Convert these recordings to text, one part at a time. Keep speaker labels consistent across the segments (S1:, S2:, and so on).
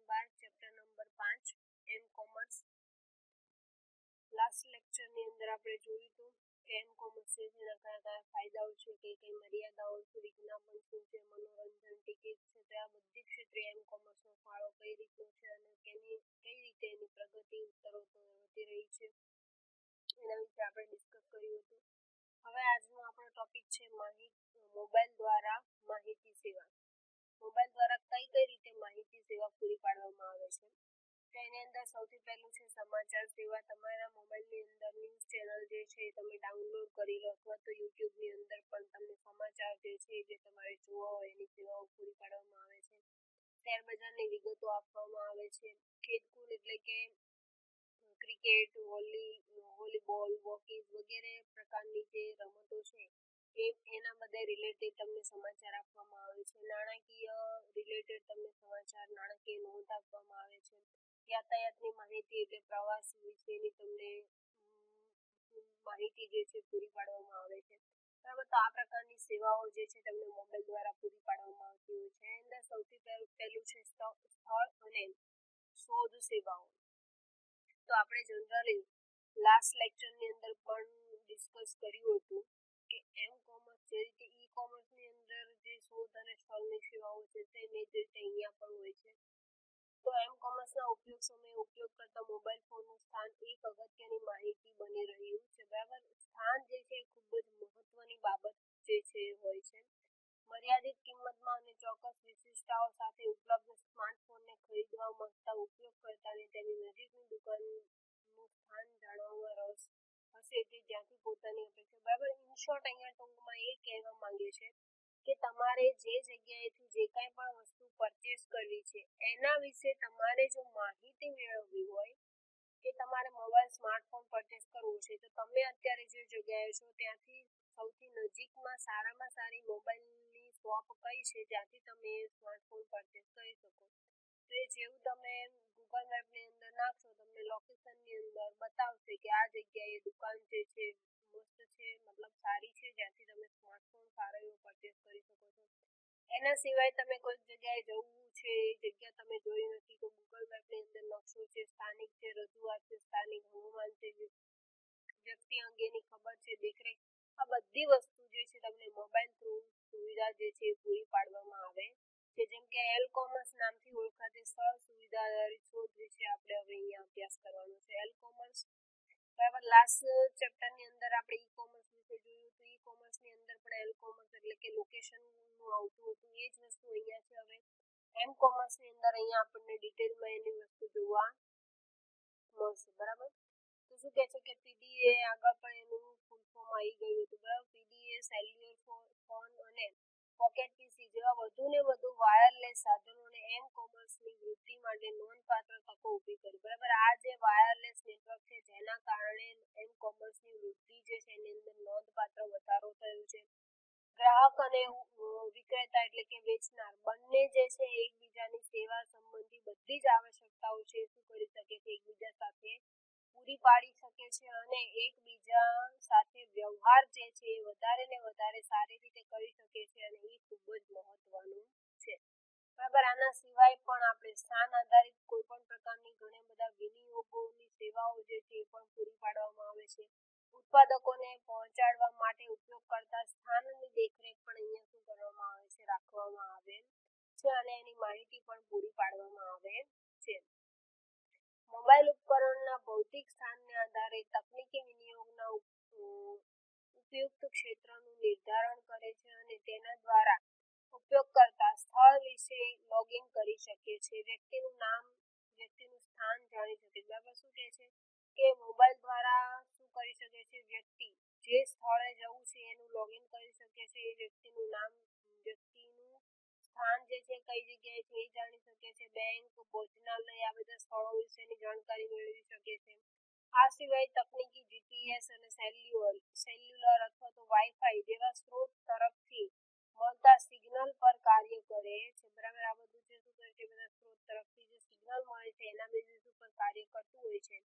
S1: 12 chapter number 5 એમ commerce. Last lecture ની અંદર આપણે જોયું હતું કે એમ કોમર્સ છે જેના કયા ફાયદાઓ છે, કઈ મર્યાદાઓ છે, વિજ્ઞાપન શું છે, મનોરંજન, ટિકિટ છે, તો આ બધી ક્ષેત્રે એમ કોમર્સ નો ફાળો કઈ રીતનો છે અને કઈ રીતે એની પ્રગતિ ઉત્તરોત્તર વધી રહી છે એના વિશે આપણે ડિસ્કસ કર્યું હતું. હવે આજનો આપણો ટોપિક છે મોબાઈલ દ્વારા માહિતી સેવા. મોબાઈલ દ્વારા કઈ રીતે માહિતી સેવા પૂરી પાડવામાં આવે છે. તેની અંદર સૌથી પહેલું છે સમાચાર સેવા. તમારા મોબાઈલની અંદર ન્યૂઝ ચેનલ જે છે તમે ડાઉનલોડ કરી લો અથવા તો યુટ્યુબ ની અંદર પણ તમને સમાચાર જે છે જે તમારે જોવા હોય એની સેવાઓ પૂરી પાડવામાં આવે છે. શેર બજારની વિગતો આપવામાં આવે છે. ખેલકૂદ એટલે કે ક્રિકેટ, વોલીબોલ, હોકી વગેરે પ્રકારની જે રમતો છે એના બધા રિલેટેડ તમને સમાચાર આપવામાં આવે છે. નાણાકીય રિલેટેડ તમને સમાચાર, નાણાકીય નોંધ આપવામાં આવે છે. યાતાયાતની માહિતી એટલે પ્રવાસ વિશેની તમને માહિતી જે છે પૂરી પાડવામાં આવે છે. બરાબર, તો આ પ્રકારની સેવાઓ જે છે તમને મોબાઈલ દ્વારા પૂરી પાડવામાં આવતી હોય છે. એની અંદર સૌથી પહેલું છે સ્થળ અને શોધ સેવાઓ. તો આપણે જનરલી લાસ્ટ લેક્ચર ની અંદર પણ ડિસ્કસ કર્યું હતું કે એમ કોમર્સ જે રીતે ઈ કોમર્સ ની અંદર જે શોધ અને સ્થળની સેવાઓ છે તે જ રીતે અહીંયા પણ હોય છે. તો એમ કોમર્સ ના ઉપયોગ સમયે ઉપયોગ કરતા મોબાઈલ ફોન નું સ્થાન એક અગત્યની માહિતી બની રહ્યું છે. બરાબર, સ્થાન જે છે ખૂબ જ મહત્વની બાબત જે છે હોય છે. મર્યાદિત કિંમતમાં અને ચોક્કસ વિશિષ્ટતાઓ સાથે ઉપલબ્ધ સ્માર્ટફોનને ખરીદવા માંગતા ઉપયોગકર્તાને તેની નજીકની દુકાનનું સ્થાન જાણવામાં રસ હશે કે જ્યાંથી પોતાની અપેક્ષા. બરાબર, ઇન શોર્ટ અહીંયા ટૂંકમાં એ કહેવા માંગે છે કે તમારે જે જગ્યાએથી જે કાંઈ પણ વસ્તુ પરચેસ કરવી છે એના વિશે તમારે જો માહિતી મેળવવી હોય કે તમારે મોબાઈલ સ્માર્ટફોન પરચેસ કરવું છે તો તમે અત્યારે જે જગ્યાએ છો ત્યાંથી સૌથી નજીકમાં સારામાં સારી મોબાઈલની શોપ કઈ છે જ્યાંથી તમે સ્માર્ટફોન પરચેસ કરી શકો. તો એ જેવું તમે ગૂગલ મેપની અંદર નાખશો તમને લોકેશનની અંદર બતાવશે કે આ જગ્યાએ દુકાન જે છે મસ્ત છે, મતલબ સારી છે, જ્યાંથી તમે સ્માર્ટફોન સારો એવો પરચેસ કરી શકો છો. એના સિવાય તમે કોઈક જગ્યાએ જવું છે, એ જગ્યા તમે જોઈ નથી તો ગૂગલ મેપની અંદર નકશો છે, સ્થાનિક છે, રજૂઆત છે, સ્થાનિક હવામાન છે, વ્યક્તિ અંગેની ખબર છે, દેખરેખ, આ બધી વસ્તુ જે છે તમને મોબાઈલ થ્રુ સુવિધા જે છે પૂરી પાડવામાં આવે છે. જેમ કે એલ કોમર્સ નામથી ઓળખાતી સ્થળ સુવિધા આધારિત શોધ વિશે આપણે હવે અહીંયા અભ્યાસ કરવાનો છે. એલ કોમર્સ બરાબર, લાસ્ટ ચેપ્ટર ની અંદર આપણે ઈ કોમર્સ વિશે જોયું હતું. ઈ કોમર્સ ની અંદર પણ એલ કોમર્સ એટલે કે લોકેશન નું આવતું હતું. એ જ વસ્તુ અહીંયા છે. હવે એમ કોમર્સ ની અંદર અહીંયા આપણને ડિટેલમાં એની વસ્તુ જોવા મળશે. બરાબર, તો શું કહે છે કે પીડીએ આગળ પણ એનું ફૂલ ફોર્મ આવી ગયું હતું. બરાબર, પીડીએ સેલ્યુલર ફોન અને પોકેટ પીસી જેવા વધુ ને વધુ વાયરલેસ સાધનોને એમ કોમર્સની વૃદ્ધિ માટે નોંધપાત્ર તકો ઊભી કરી. બરાબર, આ જે વાયરલેસ નેટવર્ક છે જેના કારણે એમ કોમર્સની વૃદ્ધિ જે છે એની અંદર નોંધપાત્ર વધારો થયો છે. ગ્રાહક અને વિક્રેતા એટલે કે વેચનાર બંને જે છે એકબીજાની સેવા સંબંધી બધી જ આવશ્યકતાઓ છે શું કરી શકે છે, એકબીજા સાથે પૂરી પાડી શકે છે અને એકબીજા સાથે વ્યવહાર જે છે એ વધારે ને વધારે સારી રીતે કરી શકે છે અને એ ખૂબ જ મહત્વનું છે. બરાબર, આના સિવાય પણ આપણે સ્થાન આધારિત કોઈ પણ પ્રકારની ઘણા બધા વિનિયોગોની સેવાઓ જે છે એ પણ પૂરી પાડવામાં આવે છે. ઉત્પાદકોને પહોંચાડવા માટે ઉપયોગ કરતા સ્થાનની દેખરેખ પણ અહીંયા શું કરવામાં આવે છે, રાખવામાં આવે છે અને એની માહિતી પણ પૂરી પાડવામાં આવે છે. મોબાઈલ ઉપકરણના ભૌતિક સ્થાનને આધારે તકનીકી વિનિયોગના ઉપયુક્ત ક્ષેત્રનું નિર્ધારણ કરે છે અને તેના દ્વારા ઉપયોગકર્તા સ્થળ વિશે લોગિન કરી શકે છે, વ્યક્તિનું નામ, વ્યક્તિનું સ્થાન જાણી શકે. બરાબર, શું કહે છે કે મોબાઈલ દ્વારા શું કરી શકે છે, વ્યક્તિ જે સ્થળે જવું છે એનું લોગિન કરી શકે છે, એ વ્યક્તિનું નામ, વ્યક્તિનું સ્થાન જે છે કઈ જગ્યાએ છે એ જાણી શકે છે, બેંક, ભોજનાલય, આ બધા સ્થળો વિશેની જાણકારી મેળવી શકે છે. આ સિવાય તકનીકી જીપીએસ અને સેલ્યુલર અથવા તો વાઈફાઈ જેવા સ્ત્રોત તરફથી મળતા સિગ્નલ પર કાર્ય કરે છે. બરાબર, આ બધું જે શું કરે છે, બધા સ્ત્રોત તરફથી જે સિગ્નલ મળે છે એના બેઝિસ ઉપર કાર્ય કરતું હોય છે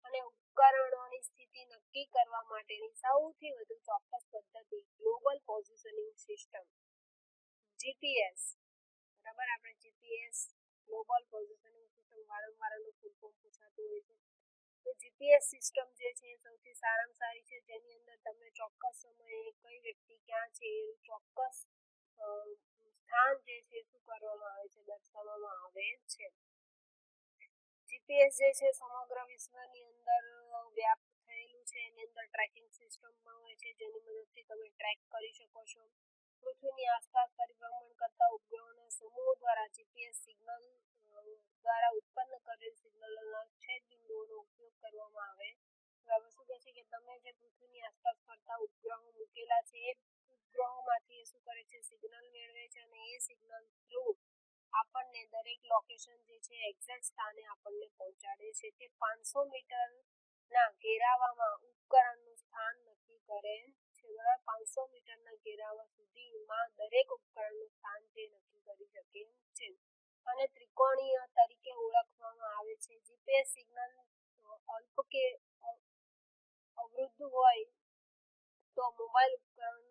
S1: અને ઉપકરણોની સ્થિતિ નક્કી કરવા માટેની સૌથી વધુ ચોક્કસ પદ્ધતિ ગ્લોબલ પોઝિશનિંગ સિસ્ટમ જીપીએસ. બરાબર, આપણે જીપીએસ ગ્લોબલ પોઝિશનિંગ સિસ્ટમ વારંવાર ફૂલ ફોર્મ પૂછાતું હોય છે. તો જીપીએસ સિસ્ટમ જે છે એ સૌથી સારામાં સારી છે, જેની અંદર તમને ચોક્કસ સમયે કઈ વ્યક્તિ ક્યાં છે એ ચોક્કસ સ્થાન જે છે શું કરવામાં આવે છે, દર્શાવવામાં આવે છે. જીપીએસ જે છે સમગ્ર વિશ્વની અંદર વ્યાપ્ત થયેલું છે. એની અંદર ટ્રેકિંગ સિસ્ટમ પણ હોય છે, જેની મદદથી તમે ટ્રેક કરી શકો છો. પૃથ્વીની આસપાસ પરિભ્રમણ કરતા ઉપગ્રહોના સમૂહ દ્વારા જીપીએસ સિગ્નલ દ્વારા ઉત્પન્ન કરેલ સિગ્નલોના છેદ બિંદુઓનો ઉપયોગ કરવામાં આવે. હવે શું કહે છે કે તમે જે પૃથ્વીની આસપાસ ફરતા ઉપગ્રહો મૂકેલા છે એ ઉપગ્રહોમાંથી શું કરે છે, સિગ્નલ મેળવે છે અને એ સિગ્નલ થ્રુ આપણને દરેક લોકેશન જે છે એક્ઝેક્ટ સ્થાને આપણને પહોંચાડે છે. તે 500 મીટર ના ઘેરાવામાં ઉપકરણનું સ્થાન નક્કી કરે છે. 500 મીટરના ઘેરાવા સુધીમાં દરેક ઉપકરણનું સ્થાન જે નક્કી કરી શકે છે અને ત્રિકોણીય તરીકે ઓળખવામાં આવે છે. જીપીએસ સિગ્નલ અલ્પ કે અવરુદ્ધ હોય તો મોબાઈલ ઉપકરણ,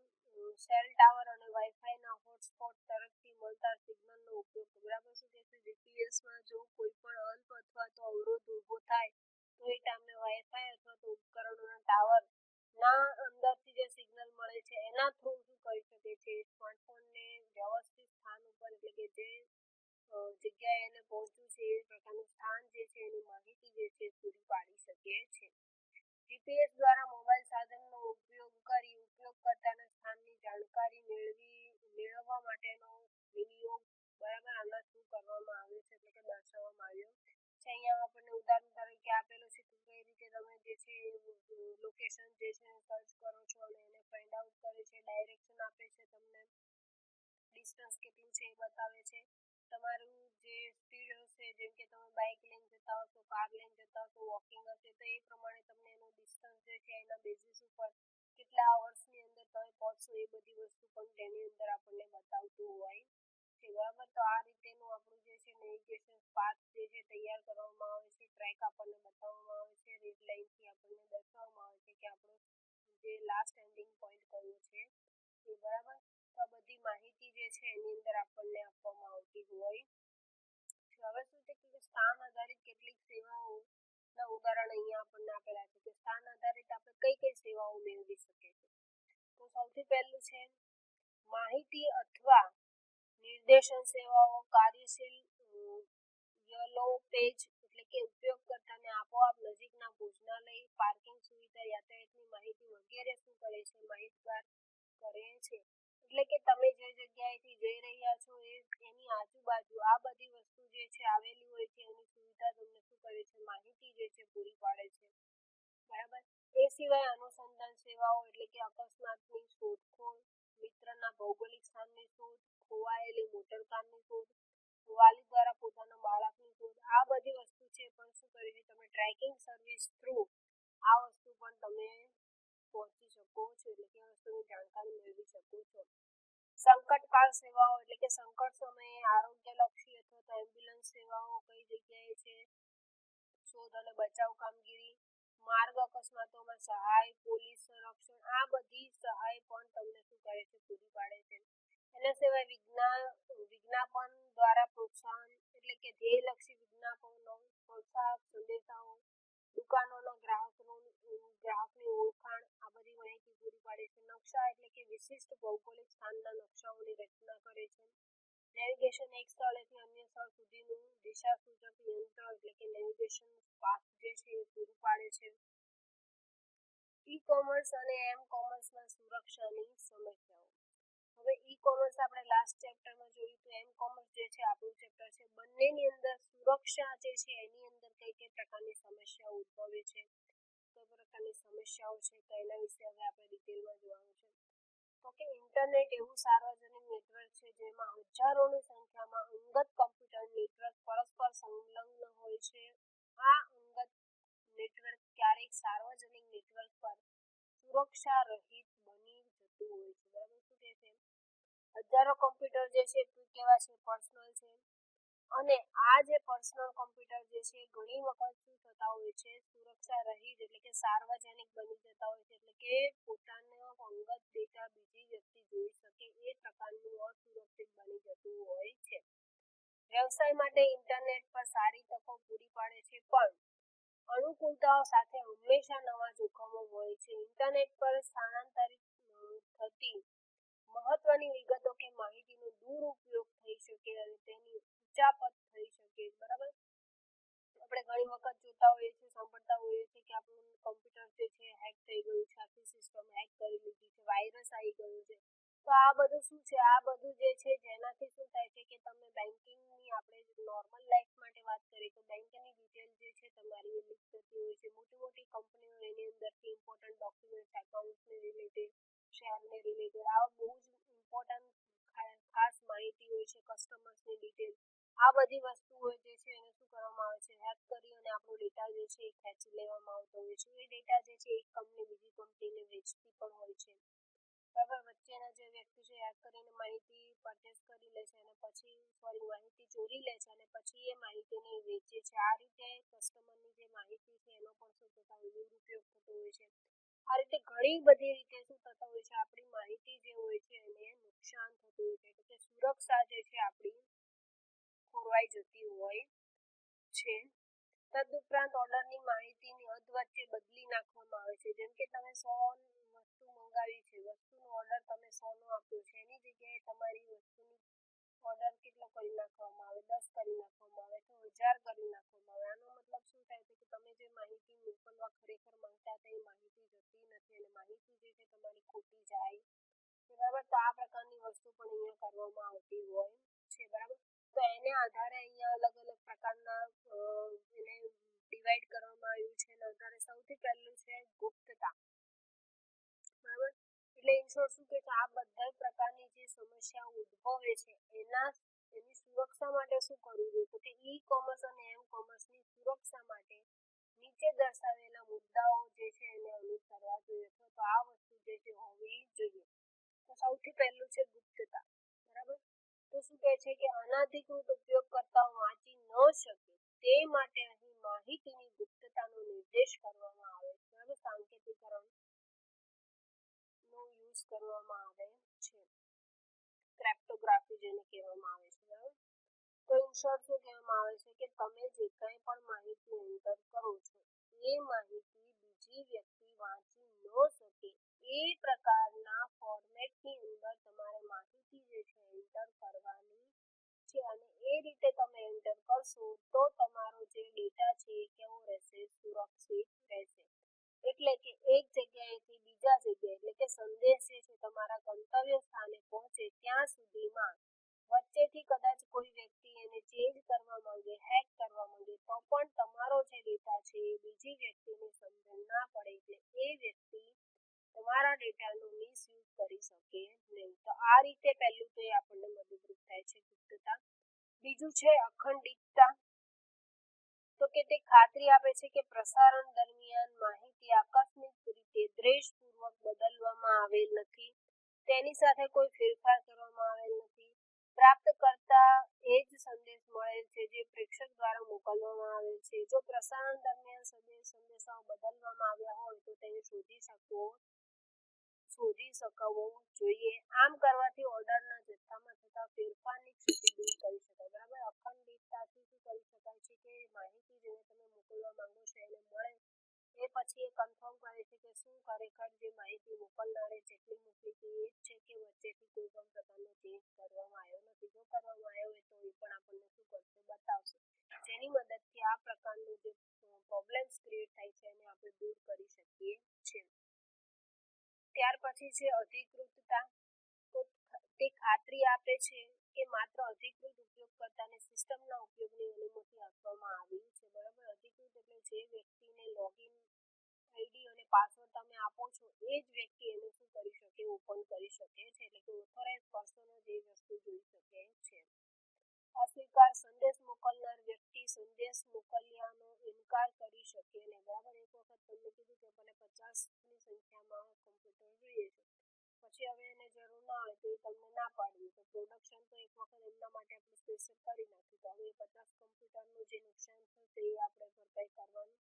S1: સેલ ટાવર અને વાઈફાઈના હોટસ્પોટ તરફથી મળતા સિગ્નલનો ઉપયોગ. બરાબર શું કે છે, જીપીએસમાં જો કોઈ પણ અલ્પ અથવા તો અવરોધ ઊભો થાય તો એ ટાઈમે વાઈફાઈ અથવા તો ઉપકરણોના ટાવર ના અંદરથી જે સિગ્નલ મળે છે એના થ્રુ શું કરી શકે છે, સ્માર્ટફોનને વ્યવસ્થિત સ્થાન ઉપર એટલે કે જે જગ્યાએ એને પહોંચવું છે એ પ્રકારનું સ્થાન જે છે એની માહિતી જે છે પૂરી પાડી શકે છે. જીપીએસ દ્વારા મોબાઈલ સાધનનો ઉપયોગ કરી ઉપયોગકર્તાના સ્થાનની જાણકારી મેળવવા માટેનો વિનિયોગ બરાબર આના થ્રુ કરવામાં આવ્યો છે, એટલે કે દર્શાવવામાં આવ્યો છે. અહીંયા આપણને ઉદાહરણ તરીકે આપેલું છે કે કઈ રીતે તમે જે છે લોકેશન જે છે સર્ચ કરો છો અને એને ફાઇન્ડ આઉટ કરે છે, ડાયરેક્શન આપે છે, તમને ડિસ્ટન્સ કેટલું છે એ બતાવે છે. તમારું જે સ્પીડ હશે, જેમ કે તમે બાઇક લઈને જતા હશો, કાર લઈને જતા હશો, વોકિંગ હશે, તો એ પ્રમાણે તમને એનું ડિસ્ટન્સ જે છે એના બેઝિસ ઉપર કેટલા અવર્સની અંદર તમે પહોંચશો એ બધી વસ્તુ પણ તેની અંદર આપણને બતાવતું હોય છે. બરાબર, તો આ રીતેનું આપણું જે છે નેવિગેશન પાથ જે છે તૈયાર કરવામાં આવે છે. ટ્રેક આપણને બતાવવામાં આવે છે, રેડ લાઇનથી આપણને દર્શાવવામાં આવે છે કે આપણો જે લાસ્ટ એન્ડિંગ પોઈન્ટ કયો છે એ. બરાબર, તો આ બધી માહિતી જે છે એની અંદર આપણને આપવામાં આવતી હોય. હવે શું છે કે સ્થાન આધારિત કેટલીક સેવાઓ ના ઉદાહરણ અહીંયા આપણને આપેલા છે કે સ્થાન આધારિત આપણે કઈ કઈ સેવાઓ મેળવી શકીએ છીએ. તો સૌથી પહેલું છે માહિતી અથવા નિર્દેશન સેવાઓ. કાર્યશીલ યલો પેજ એટલે કે ઉપયોગકર્તાને આપોઆપ નજીકના ભોજનાલય, પાર્કિંગ સુવિધા, યાતાયાતની માહિતી વગેરે શું કરે છે, માહિતગાર કરે છે. એટલે કે તમે જે જગ્યાએથી જઈ રહ્યા છો એની આજુબાજુ આ બધી વસ્તુ જે છે આવેલી હોય છે એની સુવિધા તમને શું કરે છે, માહિતી જે છે પૂરી પાડે છે. બરાબર, એ સિવાય અનુસંધાન સેવાઓ એટલે કે અકસ્માતની શોધખોળ, મિત્રના ભૌગોલિક સ્થાનની શોધ, ખોવાયેલી મોટરકારની શોધ, વાલી દ્વારા પોતાના બાળકની શોધ, આ બધી વસ્તુ છે પણ શું કરે છે, તમે ટ્રેકિંગ સર્વિસ થ્રુ આ વસ્તુ પણ તમે પહોંચી શકો છો, એટલે કે વસ્તુની જાણકારી મેળવી શકો છો. સંકટકાળ સેવાઓ એટલે કે સંકટ સમયે આરોગ્યલક્ષી અથવા તો એમ્બ્યુલન્સ સેવાઓ કઈ જગ્યાએ છે, શોધ અને બચાવ કામગીરી, માર્ગ અકસ્માતોમાં સહાય, પોલીસ સંરક્ષણ, આ બધી સહાય પણ તમને શું કરે છે, પૂરી પાડે છે. એના સિવાય વિજ્ઞાપન દ્વારા પ્રોત્સાહન એટલે કે ધ્યેયલક્ષી વિજ્ઞાપનો, પ્રોત્સાહક સંદેશાઓ, દુકાનોના ગ્રાહકની ઓળખાણ, આ બધી માહિતી પૂરી પાડે છે. નકશા એટલે કે વિશિષ્ટ ભૌગોલિક સ્થાનના નકશાઓની રચના કરે છે. નેવિગેશન એક સ્થળેથી અન્ય સ્થળ સુધીનું દિશાસૂચક યંત્ર એટલે કે નેવિગેશન પાથ જે છે એ પૂરું પાડે છે. ઈ કોમર્સ અને એમ કોમર્સમાં સુરક્ષાની સમસ્યાઓ. હવે ઈ કોમર્સ આપણે લાસ્ટ ચેપ્ટરમાં જોયું તો એમ કોમર્સ જે છે આપણું ચેપ્ટર છે. બંનેની અંદર સુરક્ષા જે છે એની અંદર કઈ કઈ પ્રકારની સમસ્યાઓ ઉદ્ભવે છે, કઈ પ્રકારની સમસ્યાઓ છે, તો એના વિશે હવે આપણે ડિટેલમાં જોવાનું છે. તો કે ઇન્ટરનેટ એવું સાર્વજનિક નેટવર્ક છે જેમાં હજારોની સંખ્યામાં અંગત કમ્પ્યુટર નેટવર્ક પરસ્પર સંલગ્ન હોય છે. આ અંગત નેટવર્ક ક્યારેક સાર્વજનિક નેટવર્ક પર સુરક્ષા રહિત બની જતું હોય છે. બરાબર, શું કહે છે, હજારો કમ્પ્યુટર જે છે કેવા છે, પર્સનલ છે. અને આ જે પર્સનલ કમ્પ્યુટર જે છે ઘણી વખત શું થતા હોય છે, સુરક્ષા રહિત એટલે કે સાર્વજનિક બની જતા હોય છે. એટલે કે પોતાનો અંગત ડેટા બીજી વ્યક્તિ જોઈ શકે એ પ્રકારનું અસુરક્ષિત બની જતું હોય છે. વ્યવસાય માટે ઇન્ટરનેટ પર સારી તકો પૂરી પાડે છે, પણ અનુકૂળતાઓ સાથે હંમેશા નવા જોખમો હોય છે. ઇન્ટરનેટ પર સ્થાનાંતરિત થતી મહત્વની વિગતો કે માહિતીનો દુરુપયોગ થઈ શકે અને તેની ઉચાપત થઈ શકે. બરાબર, આપણે ઘણી વખત જોતા હોઈએ છીએ, સાંભળતા હોઈએ છીએ કે આપણું કમ્પ્યુટર જે છે હેક થઈ ગયું છે, આખી સિસ્ટમ હેક કરી લીધી છે, વાયરસ આવી ગયું છે. તો આ બધું શું છે, આ બધું જે છે જેનાથી શું થાય છે કે તમે બેન્કિંગની આપણે નોર્મલ લાઈફ માટે વાત કરીએ તો બેંકની ડિટેલ જે છે તમારી લીક થતી હોય છે. મોટી મોટી કંપનીઓ એની અંદરથી ઇમ્પોર્ટન્ટ ડોક્યુમેન્ટ, એકાઉન્ટને રિલેટેડ, શેરને રિલેટેડ આ બહુ જ ઇમ્પોર્ટન્ટ ખાસ માહિતી હોય છે, કસ્ટમર્સની ડિટેલ, આ બધી વસ્તુઓ જે છે એને શું કરવામાં આવે છે, હેક કરી અને આપણો ડેટા જે છે એ ખેંચી લેવામાં આવતો હોય છે. એ ડેટા જે છે એક કંપની બીજી કંપનીને વેચતી પણ હોય છે. બરાબર, વચ્ચેના જે વ્યક્તિ છે હેક કરીને માહિતી પરચેસ કરી લે છે અને પછી માહિતી ચોરી લે છે અને પછી એ માહિતીને વેચે છે. આ રીતે કસ્ટમરની જે માહિતી છે એનો પણ શું થતા હોય, દુરુપયોગ થતો હોય છે. આ રીતે ઘણી બધી રીતે શું થતા હોય છે, આપણી માહિતી જે હોય છે એને નુકસાન થતું હોય છે, એટલે કે સુરક્ષા જે છે આપણી ખોરવાઈ જતી હોય છે. તદુપરાંત ઓર્ડરની માહિતીની અધવચ્ચે બદલી નાખવામાં આવે છે. જેમ કે તમે 100 વસ્તુ મંગાવી છે, વસ્તુનો ઓર્ડર તમે 100 નો આપ્યો છે, એની જગ્યાએ તમારી વસ્તુની ઓર્ડર કેટલો કરી નાખવામાં આવે, 10 કરી નાખવામાં આવે, તો 1000 કરી નાખવામાં આવે. આનો મતલબ શું થાય છે કે તમે જે માહિતી મોકલવા ખરેખર માંગતા હતા એ માહિતી જતી નથી અને માહિતી જે છે તમારી ખોટી જાય. બરાબર, તો આ પ્રકારની વસ્તુ પણ અહીંયા કરવામાં આવતી હોય છે. બરાબર, તો એને આધારે અહીંયા અલગ અલગ પ્રકારના એને ડિવાઈડ કરવામાં આવ્યું છે. એના આધારે સૌથી પહેલું છે ગુપ્તતા. બરાબર, એટલે ઇન શોર્ટ શું કે આ બધા પ્રકારની જે સમસ્યાઓ ઉદ્ભવે છે એની સુરક્ષા માટે શું કરવું જોઈએ, તો કે ઈ કોમર્સ અને એમ કોમર્સની સુરક્ષા માટે નીચે દર્શાવેલા મુદ્દાઓ જે છે એને અનુસરવા જોઈએ, અથવા તો આ વસ્તુ જે છે હોવી જોઈએ. તો સૌથી પહેલું છે ગુપ્તતા. બરાબર, તો શું કહે છે કે અનધિકૃત ઉપયોગકર્તાઓ વાંચી ન શકે તે માટે અહીં માહિતીની ગુપ્તતાનો નિર્દેશ કરવામાં આવે છે. બરાબર, સાંકેતિકરણ નો યુઝ કરવામાં આવે છે, ક્રિપ્ટોગ્રાફી જેને કહેવામાં આવે છે. બરાબર, તો ઇન શોર્ટ શું કહેવામાં આવે છે કે તમે જે કંઈ પણ માહિતી એન્ટર કરો છો એ માહિતી બીજી વ્યક્તિ વાંચી ન શકે એ પ્રકારના ફોર્મેટની અંદર તમારે માહિતી જે છે એન્ટર કરવાની છે અને એ રીતે તમે એન્ટર કરશો તો તમારો જે ડેટા છે એ કેવો રહેશે, સુરક્ષિત રહેશે. એટલે કે એક જગ્યાએથી બીજા જગ્યાએ, એટલે કે સંદેશ જે છે તમારા ગંતવ્ય સ્થાને પહોંચે ત્યાં સુધીમાં વચ્ચેથી કદાચ કોઈ વ્યક્તિ એને ચેન્જ કરવા માંગે, હેક કરવા માંગે, તો પણ તમારો જે ડેટા છે એ બીજી વ્યક્તિને સમજણ ના પડે, એટલે એ વ્યક્તિ તમારા ડેટાનો મિસયુઝ કરી શકે નહીં. તો આ રીતે પહેલું તો એ આપણને મદદરૂપ થાય છે ગુપ્તતા. બીજું છે અખંડિતતા. તો કે તે ખાતરી આપે છે કે પ્રસારણ દરમિયાન માહિતી આકસ્મિક રીતે દ્વેષપૂર્વક બદલવામાં આવેલ નથી, તેની સાથે કોઈ ફેરફાર કરવામાં આવેલ નથી. પ્રાપ્તકર્તા એ જ સંદેશ મળેલ છે જે પ્રેષક દ્વારા મોકલવામાં આવેલ છે. જો પ્રસારણ દરમિયાન સંદેશાઓ બદલવામાં આવ્યા હોય તો તેને શોધી શકવો જોઈએ. આમ કરવાથી ઓર્ડરના જથ્થામાં થતા ફેરફારની ક્ષતિ દૂર કરી શકાય. બરાબર, અખંડિતતાથી શું કરી શકાય છે કે માહિતી જેને તમે મોકલવા માંગો છો એને મળે એ પછી એ કન્ફર્મ કરે છે કે શું ખરેખર જે માહિતી મોકલનારે જેટલી મોકલી હતી એ જ છે કે વચ્ચેથી કોઈ પણ પ્રકારનો ચેન્જ કરવામાં આવ્યો નથી. જો કરવામાં આવ્યો હોય તો એ પણ આપણને શું કરશે, બતાવશે, જેની મદદથી આ પ્રકારનું જે પ્રોબ્લેમ્સ ક્રિએટ થાય છે એને આપણે દૂર કરી શકીએ છીએ. ત્યાર પછી છે અધિકૃતતા. તો તે ખાતરી આપે છે કે માત્ર અધિકૃત ઉપયોગકર્તાને સિસ્ટમના ઉપયોગની અનુમતિ આપવામાં આવી છે. બરાબર, અધિકૃત એટલે જે વ્યક્તિને લોગિન આઈડી અને પાસવર્ડ તમે આપો છો એ જ વ્યક્તિ એને શું કરી શકે, ઓપન કરી શકે છે, એટલે કે ઓથોરાઇઝ પર્સન જ એ વસ્તુ જોઈ શકે છે. અસ્વીકાર. સંદેશ મોકલનાર વ્યક્તિ સંદેશ મોકલ્યાનો ઇનકાર કરી શકે નહીં. બરાબર, એક વખત તમને કીધું કે મને 50ની સંખ્યામાં કમ્પ્યુટર જોઈએ છે, પછી હવે એને જરૂર ના હોય તો એ તમને ના પાડવી, તો પ્રોડક્શન તો એક વખત એમના માટે આપણે સ્પેશિયલ કરી નાખ્યું, તો હવે 50 કમ્પ્યુટરનું જે નુકસાન થશે એ આપણે ભરપાઈ કરવાનું.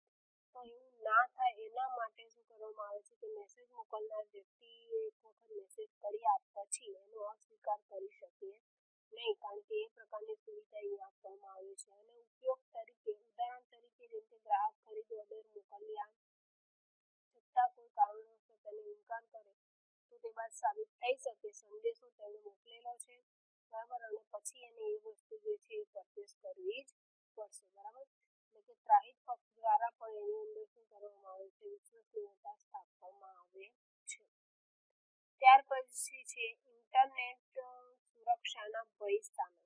S1: તો એવું ના થાય એના માટે શું કરવામાં આવે છે કે મેસેજ મોકલનાર વ્યક્તિએ એક વખત મેસેજ કર્યા પછી એનો અસ્વીકાર કરી શકે નહીં, કારણ કે એ પ્રકારની સુવિધા છે અને ઉપયોગ તરીકે ઉદાહરણ તરીકે જેમ કે ગ્રાહક ખરીદ ઓર્ડર મોકલ્યા છતાં કોઈ કારણોસર તેને ઇનકાર કરે તો તે બાદ સાબિત થઈ શકે સંદેશો તેને મોકલેલો છે બરાબર અને પછી એને એ વસ્તુ જે છે એ પરચેસ કરવી જ પડશે બરાબર એટલે કે ત્રાહિત પક્ષ દ્વારા પણ એની અંદર શું કરવામાં આવે છે વિશ્વસનીયતા સ્થાપવામાં આવે છે ત્યાર પછી છે ઇન્ટરનેટ સુરક્ષાના ભય સામે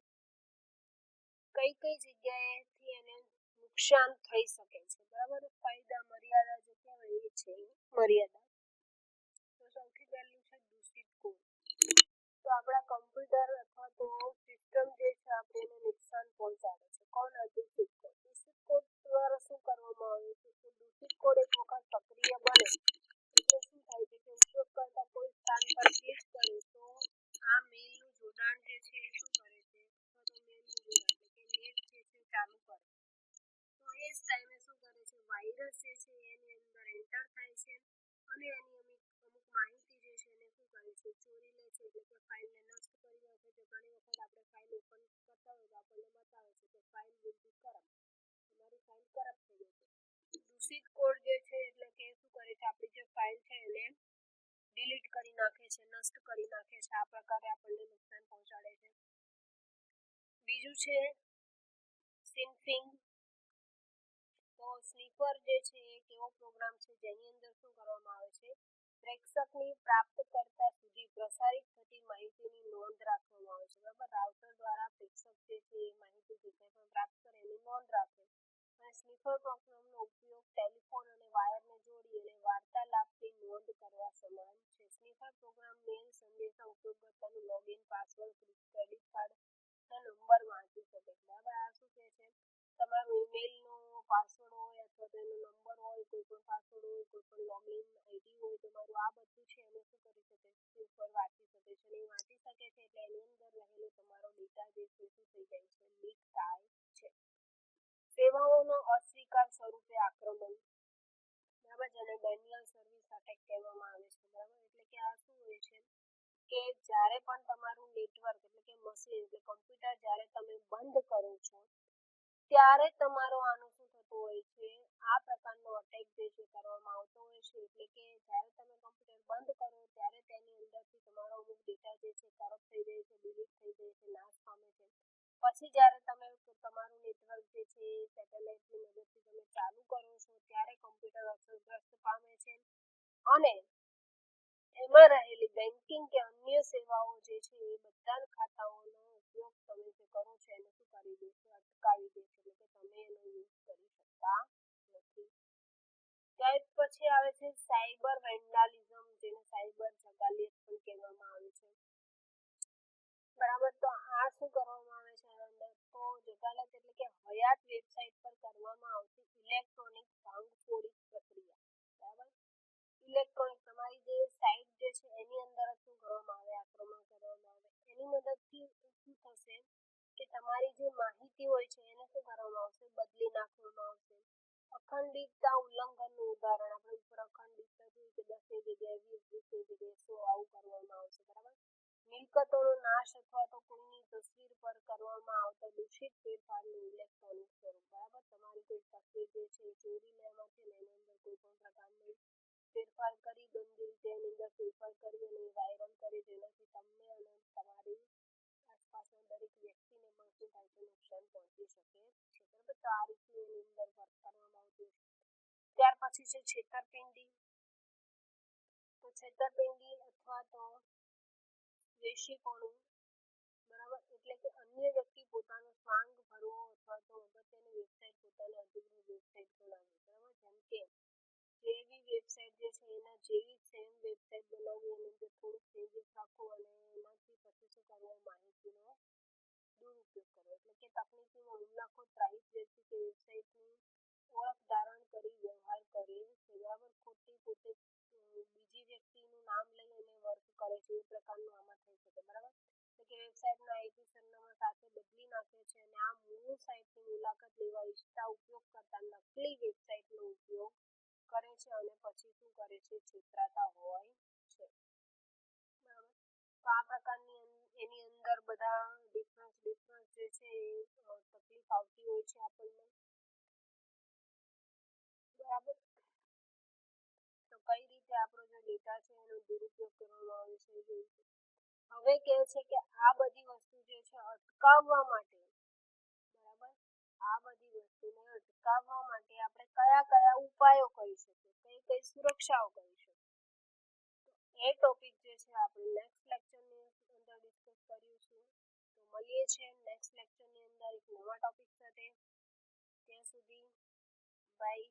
S1: કઈ કઈ જગ્યાએથી એને નુકસાન થઈ શકે છે બરાબર ફાયદા મર્યાદા જે કહેવાય એ છે મર્યાદા તો સૌથી પહેલું છે દૂષિત કોડ તો આપણા કમ્પ્યુટર અથવા તો સિસ્ટમ જે છે આપણે એને નુકસાન પહોંચાડે છે કોણ દૂષિત કોડ દ્વારા શું કરવામાં આવે છે કે દૂષિત કોડ એક વખત સક્રિય બને એટલે શું થાય છે કે ઉપયોગકર્તા કોઈ સ્થાન પર ક્લિક કરે તો આ મેલનું જોડાણ જે છે એ શું કરે છે અથવા તો મેલનું જોડાણ એટલે કે નેટ જે છે ચાલુ કરે તો એ જ ટાઈમે શું કરે છે વાયરસ જે છે એની અંદર એન્ટર થાય છે અને એની અમુક માહિતી જે છે એને શું કરે છે ચોરી લે છે એટલે કે ફાઇલને નષ્ટ કરી નાખે છે ઘણી વખત આપણે ફાઇલ ઓપન કરતા હોય તો આપણને બતાવે છે કે ફાઇલ વિલ બી કરપ્ટ તમારી ફાઇલ કરપ્ટ થઈ ગઈ છે દૂષિત કોડ જે છે એટલે કે શું કરે છે આપણી જે ફાઇલ છે એને ડિલીટ કરી નાખે છે નષ્ટ કરી નાખે છે આ પ્રકારે આપણને નુકસાન પહોંચાડે છે બીજું છે સ્નિફિંગ તો સ્નીફર જે છે એક એવો પ્રોગ્રામ છે જેની અંદર શું કરવામાં આવે છે પ્રેક્ષકની પ્રાપ્તકર્તા સુધી પ્રસારિત થતી માહિતીની નોંધ રાખવામાં આવે છે બરાબર રાઉટર દ્વારા પ્રેક્ષક જે છે એ માહિતી જે કંઈ પણ પ્રાપ્ત કરે એની નોંધ રાખે અને સ્નીફર પ્રોગ્રામનો ઉપયોગ ટેલિફોન અને વાયરને જોડી અને વાર્તાલાપની નોંધ કરવા સમાન છે સ્નીફર પ્રોગ્રામ મેલ સંદેશા ઉપયોગકર્તાનું લોગિન પાસવર્ડ ક્રેડિટ કાર્ડના નંબર વાંચી શકે છે બરાબર આ શું કહે છે તમારો ઈમેલનો પાસવર્ડ હોય અથવા તો એનો નંબર હોય કોઈ પણ પાસવર્ડ હોય કોઈ પણ લોગિન આઈડી હોય તમારું આ બધું છે એને શું કરી શકે છે ઉપર વાંચી શકે છે અને એ વાંચી શકે છે એટલે એની અંદર રહેલો તમારો ડેટા જે છે શું થઈ જાય છે લીક થાય છે સેવાઓનો અસ્વીકાર સ્વરૂપે આક્રમણ બરાબર જેને ડેનિયલ સર્વિસ અટેક કહેવામાં આવે છે બરાબર એટલે કે આ શું હોય છે કે જ્યારે પણ તમારું નેટવર્ક એટલે કે મશીન એટલે કમ્પ્યુટર જ્યારે તમે બંધ કરો છો ત્યારે તમારો આનું શું થતું હોય છે આ પ્રકારનો અટેક જે છે કરવામાં આવતો હોય છે એટલે કે જ્યારે તમે કમ્પ્યુટર બંધ કરો ત્યારે તેની અંદરથી તમારો અમુક ડેટા જે છે કરપ્ટ થઈ જાય છે ડિલીટ થઈ જાય છે નાશ પામે છે પછી જ્યારે તમે તમારું નેટવર્ક જે છે સેટેલાઇટની મદદથી તમે ચાલુ કરો છો ત્યારે કમ્પ્યુટર અસરગ્રસ્ત પામે છે અને એમાં રહેલી બેન્કિંગ કે અન્ય સેવાઓ જે છે એ બધા ખાતાઓનો ઉપયોગ તમે જે કરો છો એને શું કરી દેશે અટકાવી દેશે એટલે કે તમે એનો યુઝ કરી શકતા નથી ત્યાર પછી આવે છે સાયબર વેન્ડાલિઝમ જેને સાયબર જગાલિયત પણ કહેવામાં આવે છે બરાબર તો આ શું કરવામાં આવે છે આના અંદર તો જગાલત એટલે કે હયાત વેબસાઇટ પર કરવામાં આવતી ઇલેક્ટ્રોનિક ભાંગફોડી પ્રક્રિયા બરાબર ઇલેક્ટ્રોનિક તમારી જે સાઇટ જે છે એની અંદર શું કરવામાં આવે આક્રમણ કરવામાં આવે એની મદદથી શું થશે કે તમારી જે માહિતી હોય છે એને શું કરવામાં આવશે બદલી નાખવામાં આવશે અખંડિતતા ઉલ્લંઘનનું ઉદાહરણ આપણે ઉપર અખંડિતતા જોઈ કે 10 જગ્યાએ 20 જગ્યાએ 100 આવું કરવામાં આવશે બરાબર મિલકતોનો નાશ અથવા તો કોઈની તસવીર પર કરવામાં આવતા દૂષિત ફેરફારનું ઇલેક્ટ્રોનિક સ્વરૂપ બરાબર તમારી કોઈ તસવીર જે છે એ ચોરી લેવામાં છે ને એની અંદર કોઈ પણ પ્રકારનું ફેરફાર કરી ગંદી રીતે એની અંદર ફેરફાર કરી અને વાયરલ કરી જેનાથી તમને અને તમારી આસપાસના દરેક વ્યક્તિને પણ શું થાય છે નુકસાન પહોંચી શકે છે બરાબર તો આ રીતનું એની અંદર વર્ક કરવામાં આવતું છે ત્યાર પછી છે છેતરપિંડી તો છેતરપિંડી અથવા તો દ્વેષીપણું બરાબર એટલે કે અન્ય વ્યક્તિ પોતાનો સ્વાંગ ભરવો અથવા તો અગત્યની વેબસાઇટ પોતાની અધિકૃત વેબસાઇટ બનાવવી બરાબર જેમ કે જેવી વેબસાઇટ જે છે એના જેવી સેમ વેબસાઇટ બનાવવી એની અંદર થોડુંક ચેન્જીસ રાખવું અને એનાથી પછી શું કરવું માહિતીનો દુરુપયોગ કરવો એટલે કે તકનીકીમાં હુમલાખોર ત્રાહિત વ્યક્તિ કે વેબસાઇટની ઓળખ ધારણ કરી વ્યવહાર કરે છે બરાબર ખોટી પોતે બીજી વ્યક્તિનું નામ લઈ અને વર્ક કરે છે એ પ્રકારનું આમાં થઈ શકે બરાબર એટલે કે વેબસાઇટના આઈપી સરનામા સાથે બદલી નાખે છે અને આ મૂળ સાઇટની મુલાકાત લેવા ઈચ્છતા ઉપયોગકર્તા નકલી વેબસાઇટનો ઉપયોગ કરે છે અને પછી શું કરે છે છેતરાતા હોય છે બરાબર તો આ પ્રકારની એની અંદર બધા ડિફરન્સ જે છે એ તકલીફ આવતી છે આપણો જે ડેટા છે એનો દુરુપયોગ કરવામાં આવે છે એ જોઈશું. હવે કહે છે કે આ બધી વસ્તુ જે છે અટકાવવા માટે, બરાબર, આ બધી વસ્તુને અટકાવવા માટે આપણે કયા કયા ઉપાયો કરી શકીએ, કઈ કઈ સુરક્ષાઓ કરી શકીએ, એ ટોપિક જે છે આપણે નેક્સ્ટ લેક્ચરની અંદર ડિસ્કસ કરીશું. તો મળીએ છીએ નેક્સ્ટ લેક્ચરની અંદર એક નવા ટોપિક સાથે. ત્યાં સુધી બાય.